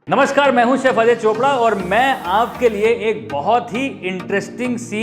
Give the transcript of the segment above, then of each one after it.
नमस्कार, मैं हूं शेफ अजय चोपड़ा और मैं आपके लिए एक बहुत ही इंटरेस्टिंग सी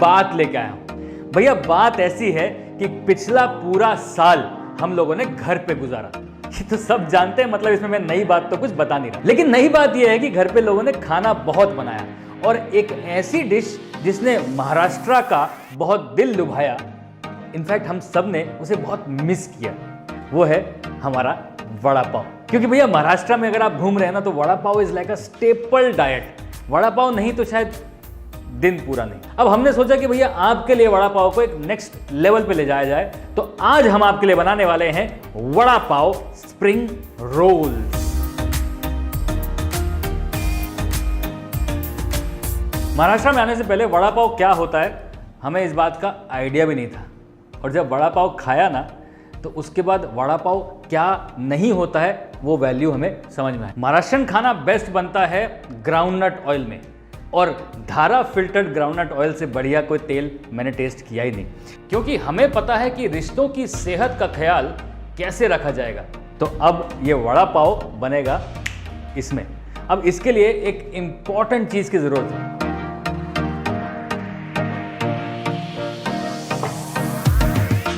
बात लेके आया हूं। भैया बात ऐसी है कि पिछला पूरा साल हम लोगों ने घर पे गुजारा। ये तो सब जानते हैं, मतलब इसमें मैं नई बात तो कुछ बता नहीं रहा। लेकिन नई बात यह है कि घर पे लोगों ने खाना बहुत बनाया और एक ऐसी डिश जिसने महाराष्ट्र का बहुत दिल लुभाया, इनफैक्ट हम सब ने उसे बहुत मिस किया, वो है हमारा वड़ा पाव। क्योंकि भैया महाराष्ट्र में अगर आप घूम रहे हैं ना तो vada pav is like a staple diet. Vada pav नहीं तो शायद दिन पूरा नहीं। अब हमने सोचा कि भैया आपके लिए वड़ा पाव को एक नेक्स्ट लेवल पे ले जाया जाए, तो आज हम आपके लिए बनाने वाले हैं वड़ा पाव स्प्रिंग रोल्स। महाराष्ट्र में आने से पहले वड़ा पाव क्या होता है हमें इस बात का आइडिया भी नहीं था, और जब वड़ा पाव खाया ना तो उसके बाद वड़ा पाव क्या नहीं होता है वो वैल्यू हमें समझ में आया। महाराष्ट्रन खाना बेस्ट बनता है ग्राउंडनट ऑयल में, और धारा फिल्टर्ड ग्राउंडनट ऑयल से बढ़िया कोई तेल मैंने टेस्ट किया ही नहीं, क्योंकि हमें पता है कि रिश्तों की सेहत का ख्याल कैसे रखा जाएगा। तो अब ये वड़ा पाव बनेगा इसमें। अब इसके लिए एक इंपॉर्टेंट चीज की जरूरत है।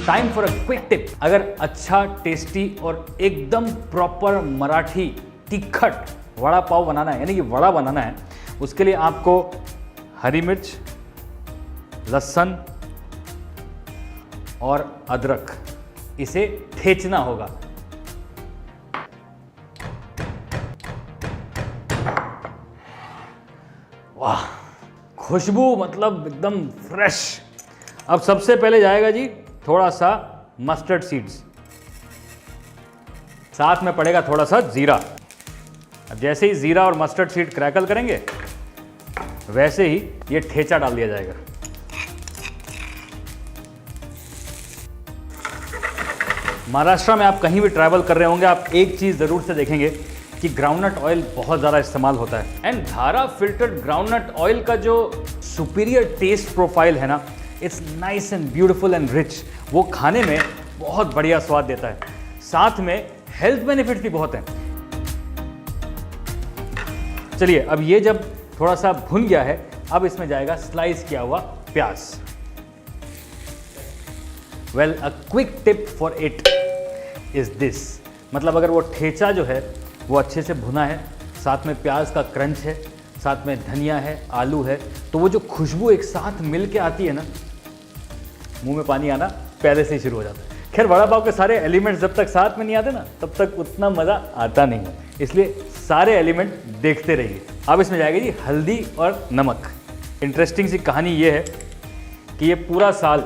Time for a quick tip. अगर अच्छा, टेस्टी और एकदम प्रॉपर मराठी तिखट वड़ा पाव बनाना है, यानी कि वड़ा बनाना है, उसके लिए आपको हरी मिर्च, लहसुन और अदरक इसे ठेचना होगा। वाह, खुशबू मतलब एकदम फ्रेश। अब सबसे पहले जाएगा जी थोड़ा सा मस्टर्ड सीड्स, साथ में पड़ेगा थोड़ा सा जीरा। अब जैसे ही जीरा और मस्टर्ड सीड क्रैकल करेंगे वैसे ही ये ठेचा डाल दिया जाएगा। महाराष्ट्र में आप कहीं भी ट्रैवल कर रहे होंगे, आप एक चीज जरूर से देखेंगे कि ग्राउंडनट ऑयल बहुत ज़्यादा इस्तेमाल होता है। एंड धारा फिल्टर्ड ग्राउंडनट ऑयल का जो सुपीरियर टेस्ट प्रोफाइल है ना, it's nice and beautiful and rich. वो खाने में बहुत बढ़िया स्वाद देता है, साथ में हेल्थ बेनिफिट्स भी बहुत हैं। चलिए, अब ये जब थोड़ा सा भुन गया है, अब इसमें जाएगा स्लाइस किया हुआ प्याज। Well, a quick tip for it is this, मतलब अगर वो ठेचा जो है वो अच्छे से भुना है, साथ में प्याज का क्रंच है, साथ में धनिया है, आलू है, तो वो जो खुशबू एक साथ मिल के आती है ना, मुंह में पानी आना पहले से ही शुरू हो जाता है। खैर, वड़ा पाव के सारे एलिमेंट्स जब तक साथ में नहीं आते ना, तब तक उतना मज़ा आता नहीं है, इसलिए सारे एलिमेंट देखते रहिए। अब इसमें जाएगा जी हल्दी और नमक। इंटरेस्टिंग सी कहानी ये है कि ये पूरा साल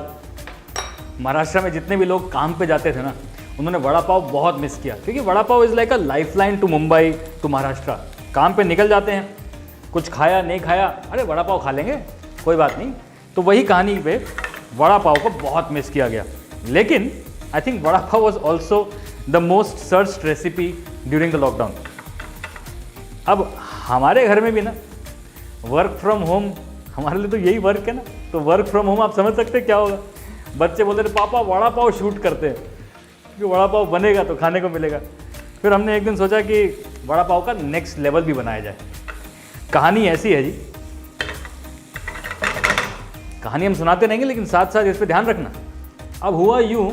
महाराष्ट्र में जितने भी लोग काम पे जाते थे ना, उन्होंने वड़ा पाव बहुत मिस किया, क्योंकि vada pav is like a life line to Mumbai to Maharashtra. काम पे निकल जाते हैं, कुछ खाया नहीं खाया, अरे वड़ा पाव खा लेंगे, कोई बात नहीं। तो वही कहानी पे वड़ा पाव को बहुत मिस किया गया। लेकिन I think vada pav was also the most searched recipe during the lockdown. अब हमारे घर में भी ना वर्क फ्रॉम होम, हमारे लिए तो यही वर्क है ना, तो वर्क फ्रॉम होम आप समझ सकते हैं क्या होगा। बच्चे बोलते थे पापा वड़ा पाव शूट करते हैं, क्योंकि वड़ा पाव बनेगा तो खाने को मिलेगा। फिर हमने एक दिन सोचा कि वड़ा पाव का नेक्स्ट लेवल भी बनाया जाए। कहानी ऐसी है जी, कहानी हम सुनाते रहेंगे लेकिन साथ साथ इस पर ध्यान रखना। अब हुआ यूँ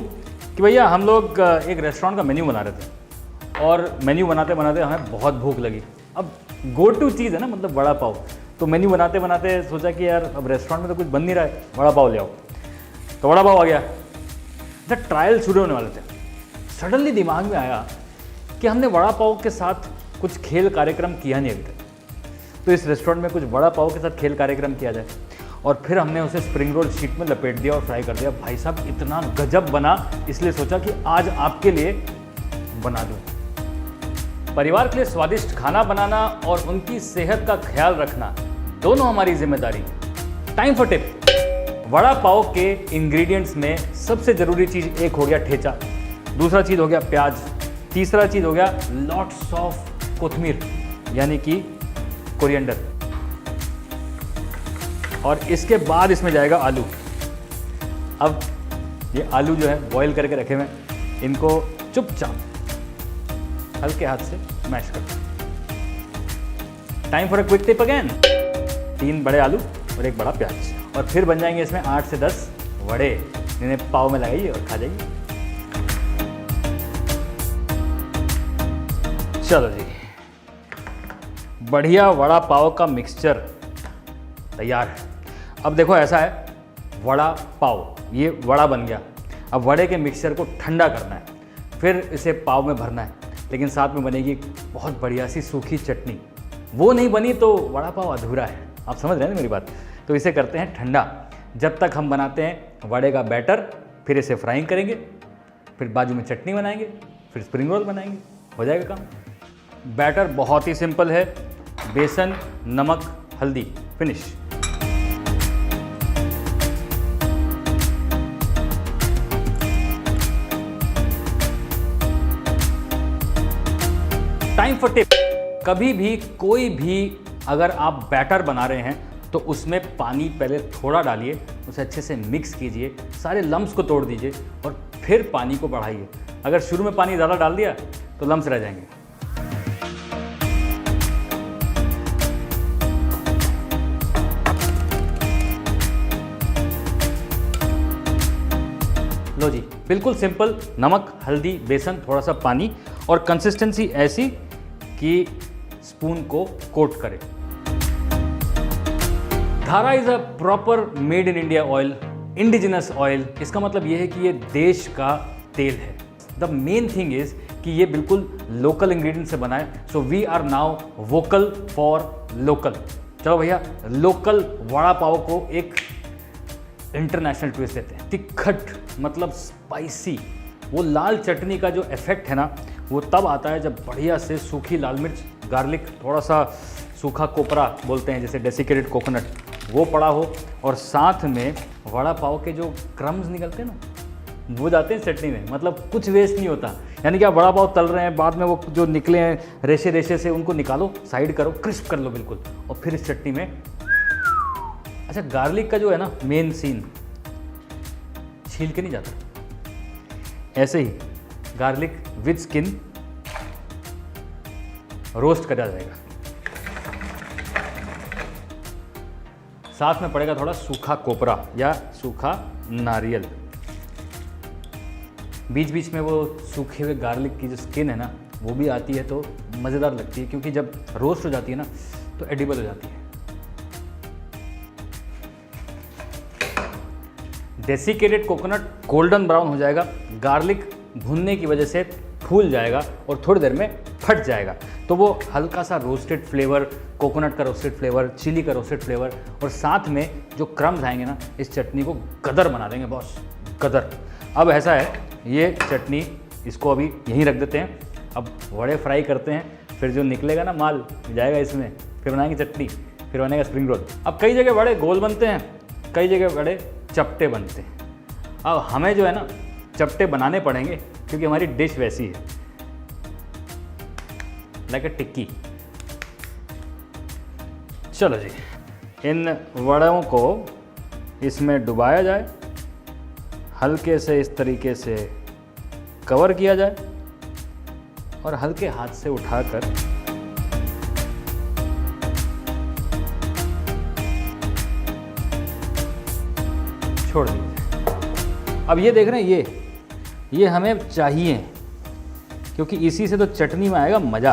कि भैया हम लोग एक रेस्टोरेंट का मेन्यू बना रहे थे, और मेन्यू बनाते बनाते हमें बहुत भूख लगी। अब गो टू चीज़ है ना, मतलब वड़ा पाव। तो मेन्यू बनाते बनाते सोचा कि यार अब रेस्टोरेंट में तो कुछ बन नहीं रहा है, वड़ा पाव ले आओ। तो वड़ा पाव आ गया। जब ट्रायल शुरू होने वाले थे, सडनली दिमाग में आया कि हमने वड़ा पाव के साथ कुछ खेल कार्यक्रम किया नहीं अभी तक, तो इस रेस्टोरेंट में कुछ वड़ा पाव के साथ खेल कार्यक्रम किया जाए। और फिर हमने उसे स्प्रिंग रोल शीट में लपेट दिया और फ्राई कर दिया। भाई साहब, इतना गजब बना, इसलिए सोचा कि आज आपके लिए बना दूं। परिवार के लिए स्वादिष्ट खाना बनाना और उनकी सेहत का ख्याल रखना दोनों हमारी जिम्मेदारी। Time for tip. Vada pav के इंग्रेडिएंट्स में सबसे जरूरी चीज एक हो गया ठेचा, दूसरा चीज हो गया प्याज, तीसरा चीज हो गया लॉट्स ऑफ कोथमीर यानी कि कोरिएंडर, और इसके बाद इसमें जाएगा आलू। अब ये आलू जो है बॉईल करके रखे हुए, इनको चुपचाप हल्के हाथ से मैश कर। Time for a quick tip again. 3 बड़े आलू और 1 बड़ा प्याज, और फिर बन जाएंगे इसमें 8 से 10 वड़े, जिन्हें पाव में लगाइए और खा जाइए। चलो जी, बढ़िया वड़ा पाव का मिक्सचर तैयार है। अब देखो ऐसा है, वड़ा पाव ये वड़ा बन गया। अब वड़े के मिक्सचर को ठंडा करना है, फिर इसे पाव में भरना है, लेकिन साथ में बनेगी एक बहुत बढ़िया सी सूखी चटनी। वो नहीं बनी तो वड़ा पाव अधूरा है। आप समझ रहे हैं ना मेरी बात? तो इसे करते हैं ठंडा। जब तक हम बनाते हैं वड़े का बैटर, फिर इसे फ्राइंग करेंगे, फिर बाजू में चटनी बनाएंगे, फिर स्प्रिंग रोल बनाएंगे, हो जाएगा काम। बैटर बहुत ही सिंपल है, बेसन, नमक, हल्दी, फिनिश। Time for tip. कभी भी कोई भी अगर आप बैटर बना रहे हैं तो उसमें पानी पहले थोड़ा डालिए, उसे अच्छे से मिक्स कीजिए, सारे लम्स को तोड़ दीजिए और फिर पानी को बढ़ाइए। अगर शुरू में पानी ज़्यादा डाल दिया तो लम्स रह जाएंगे। लो जी, बिल्कुल सिंपल। नमक, हल्दी, बेसन, थोड़ा सा पानी, और कंसिस्टेंसी ऐसी कि स्पून को कोट करे। धारा is a proper made in India oil, indigenous oil. इसका मतलब यह है कि ये देश का तेल है। द मेन थिंग इज कि ये बिल्कुल लोकल इंग्रेडिएंट से बना है। So we are now vocal for local. चलो भैया, लोकल वड़ा पाव को एक इंटरनेशनल ट्विस्ट देते हैं। तिखट मतलब स्पाइसी। वो लाल चटनी का जो इफेक्ट है ना, वो तब आता है जब बढ़िया से सूखी लाल मिर्च, गार्लिक, थोड़ा सा सूखा कोपरा बोलते हैं जैसे डेसिकेटेड कोकोनट, वो पड़ा हो, और साथ में वड़ा पाव के जो क्रम्स निकलते हैं ना, वो जाते हैं चटनी में। मतलब कुछ वेस्ट नहीं होता। यानी कि आप वड़ा पाव तल रहे हैं, बाद में वो जो निकले हैं रेशे रेशे से, उनको निकालो, साइड करो, क्रिस्प कर लो बिल्कुल, और फिर इस चटनी में। अच्छा, गार्लिक का जो है ना मेन सीन, छील के नहीं जाता, ऐसे ही गार्लिक विद स्किन रोस्ट करा जाएगा। साथ में पड़ेगा थोड़ा सूखा कोपरा या सूखा नारियल। बीच बीच में वो सूखे हुए गार्लिक की जो स्किन है ना, वो भी आती है तो मज़ेदार लगती है, क्योंकि जब रोस्ट हो जाती है ना तो एडिबल हो जाती है। डेसिकेटेड कोकोनट गोल्डन ब्राउन हो जाएगा, गार्लिक भुनने की वजह से फूल जाएगा और थोड़ी देर में फट जाएगा, तो वो हल्का सा रोस्टेड फ्लेवर, कोकोनट का रोस्टेड फ्लेवर, चिली का रोस्टेड फ्लेवर, और साथ में जो क्रम्स आएंगे ना, इस चटनी को गदर बना देंगे बॉस, गदर। अब ऐसा है, ये चटनी इसको अभी यहीं रख देते हैं। अब वड़े फ्राई करते हैं, फिर जो निकलेगा ना माल जाएगा इसमें, फिर बनाएंगे चटनी, फिर बनेगा स्प्रिंग रोल। अब कई जगह वड़े गोल बनते हैं, कई जगह वड़े चपटे बनते हैं। अब हमें जो है ना चपटे बनाने पड़ेंगे, क्योंकि हमारी डिश वैसी है, लाइक अ टिक्की। चलो जी, इन वड़ों को इसमें डुबाया जाए, हल्के से इस तरीके से कवर किया जाए, और हल्के हाथ से उठाकर छोड़ दीजिए। अब ये देख रहे हैं, ये हमें चाहिए, क्योंकि इसी से तो चटनी में आएगा मज़ा।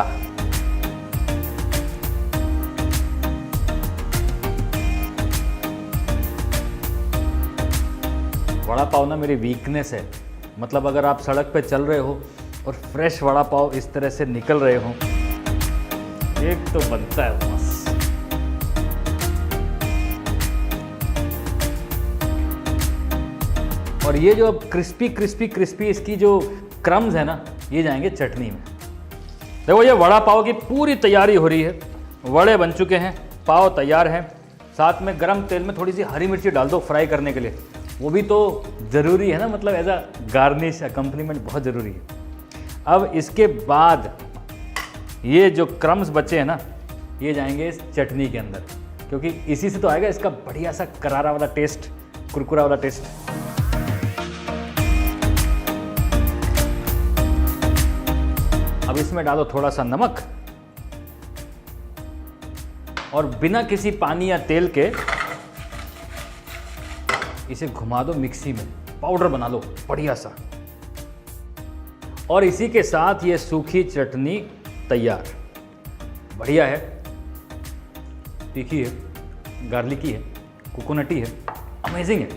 वड़ा पाव ना मेरी वीकनेस है। मतलब अगर आप सड़क पे चल रहे हो और फ्रेश वड़ा पाव इस तरह से निकल रहे हो, एक तो बनता है बस। और ये जो अब क्रिस्पी क्रिस्पी क्रिस्पी इसकी जो क्रम्स है ना, ये जाएंगे चटनी में। देखो, ये वड़ा पाव की पूरी तैयारी हो रही है। वड़े बन चुके हैं, पाव तैयार है। साथ में गरम तेल में थोड़ी सी हरी मिर्ची डाल दो फ्राई करने के लिए, वो भी तो ज़रूरी है ना, मतलब एज अ गार्निश, अकम्पलीमेंट बहुत ज़रूरी है। अब इसके बाद ये जो क्रम्स बचे हैं ना, ये जाएंगे इस चटनी के अंदर, क्योंकि इसी से तो आएगा इसका बढ़िया सा करारा वाला टेस्ट, कुरकुरा वाला टेस्ट। अब इसमें डालो थोड़ा सा नमक, और बिना किसी पानी या तेल के इसे घुमा दो मिक्सी में, पाउडर बना लो बढ़िया सा। और इसी के साथ ये सूखी चटनी तैयार। बढ़िया है, तीखी है, गार्लिकी है, कोकोनटी है, अमेजिंग है।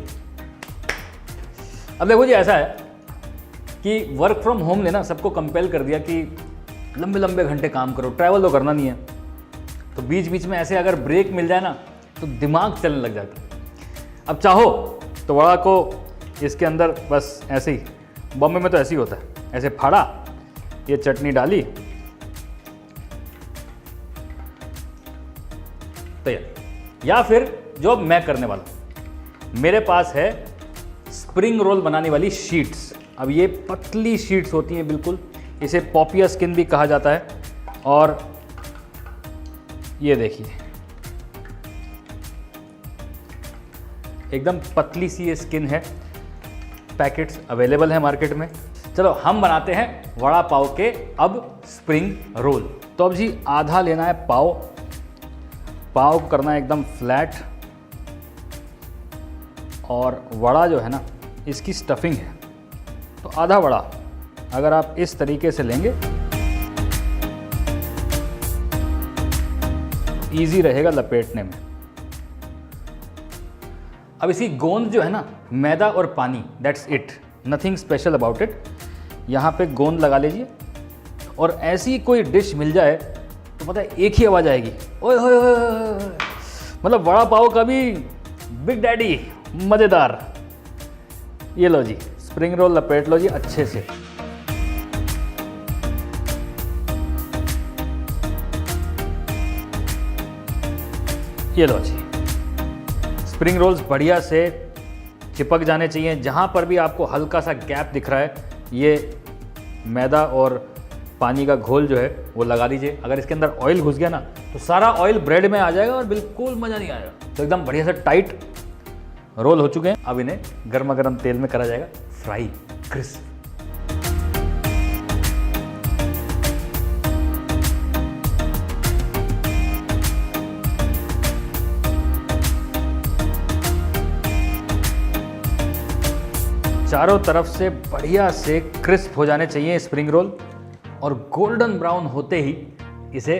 अब देखो जी, ऐसा है कि वर्क फ्रॉम होम ने ना सबको कंपेल कर दिया कि लंबे लंबे घंटे काम करो, ट्रैवल तो करना नहीं है, तो बीच बीच में ऐसे अगर ब्रेक मिल जाए ना तो दिमाग चलने लग जाता है। अब चाहो तो वड़ा को इसके अंदर बस ऐसे ही, बॉम्बे में तो ऐसे ही होता है, ऐसे फाड़ा, ये चटनी डाली, तैयार। या फिर जो मैं करने वाला हूं, मेरे पास है स्प्रिंग रोल बनाने वाली शीट्स। अब ये पतली शीट्स होती हैं बिल्कुल, इसे पॉपिया स्किन भी कहा जाता है। और ये देखिए एकदम पतली सी ये स्किन है, पैकेट्स अवेलेबल है मार्केट में। चलो हम बनाते हैं वड़ा पाव के अब स्प्रिंग रोल। तो अब जी आधा लेना है पाव, पाव को करना है एकदम फ्लैट, और वड़ा जो है ना इसकी स्टफिंग है, तो आधा वड़ा अगर आप इस तरीके से लेंगे इजी रहेगा लपेटने में। अब इसी गोंद जो है ना, मैदा और पानी, that's it, nothing special about it. यहाँ पे गोंद लगा लीजिए, और ऐसी कोई डिश मिल जाए तो पता है एक ही आवाज़ आएगी, ओए होए होए होए। मतलब वड़ा पाव का भी बिग डैडी, मज़ेदार। ये लो जी, स्प्रिंग रोल लपेट लो जी अच्छे से। ये लो जी, स्प्रिंग रोल्स बढ़िया से चिपक जाने चाहिए। जहाँ पर भी आपको हल्का सा गैप दिख रहा है, ये मैदा और पानी का घोल जो है वो लगा दीजिए। अगर इसके अंदर ऑयल घुस गया ना तो सारा ऑयल ब्रेड में आ जाएगा और बिल्कुल मज़ा नहीं आएगा। तो एकदम बढ़िया से टाइट रोल हो चुके हैं। अब इन्हें गर्मा गर्म तेल में करा जाएगा फ्राई, क्रिस्प। चारों तरफ से बढ़िया से क्रिस्प हो जाने चाहिए स्प्रिंग रोल, और गोल्डन ब्राउन होते ही इसे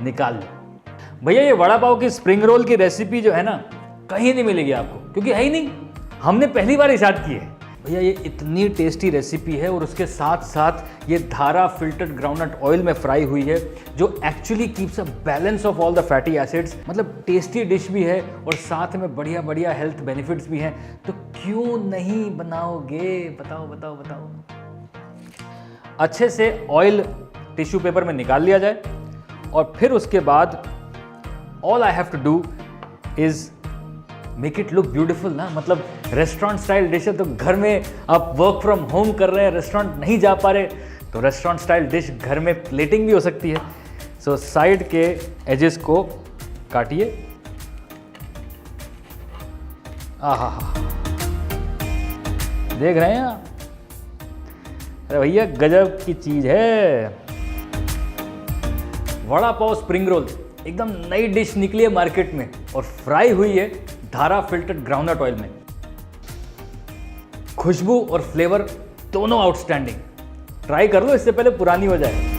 निकाल लो। भैया ये वड़ा पाव की स्प्रिंग रोल की रेसिपी जो है ना कहीं नहीं मिलेगी आपको, क्योंकि है ही नहीं, हमने पहली बार इजाद की है। भैया ये इतनी टेस्टी रेसिपी है, और उसके साथ साथ ये धारा फिल्टर्ड ग्राउंडनट ऑयल में फ्राई हुई है, जो actually keeps a balance of all the fatty acids. मतलब टेस्टी डिश भी है और साथ में बढ़िया बढ़िया हेल्थ बेनिफिट्स भी हैं, तो क्यों नहीं बनाओगे? बताओ बताओ बताओ। अच्छे से ऑयल टिश्यू पेपर में निकाल लिया जाए, और फिर उसके बाद all I have to do is make it look beautiful ना। मतलब रेस्टोरेंट स्टाइल डिश है, तो घर में आप वर्क फ्रॉम होम कर रहे हैं, रेस्टोरेंट नहीं जा पा रहे, तो रेस्टोरेंट स्टाइल डिश घर में प्लेटिंग भी हो सकती है। सो साइड के एजेस को काटिए। आहा, देख रहे हैं आप? अरे भैया गजब की चीज है। वड़ा पाव स्प्रिंग रोल एकदम नई डिश निकली है मार्केट में, और फ्राई हुई है धारा फिल्टर्ड ग्राउंडनट ऑयल में। खुशबू और फ्लेवर दोनों आउटस्टैंडिंग। ट्राई कर लो इससे पहले पुरानी हो जाए।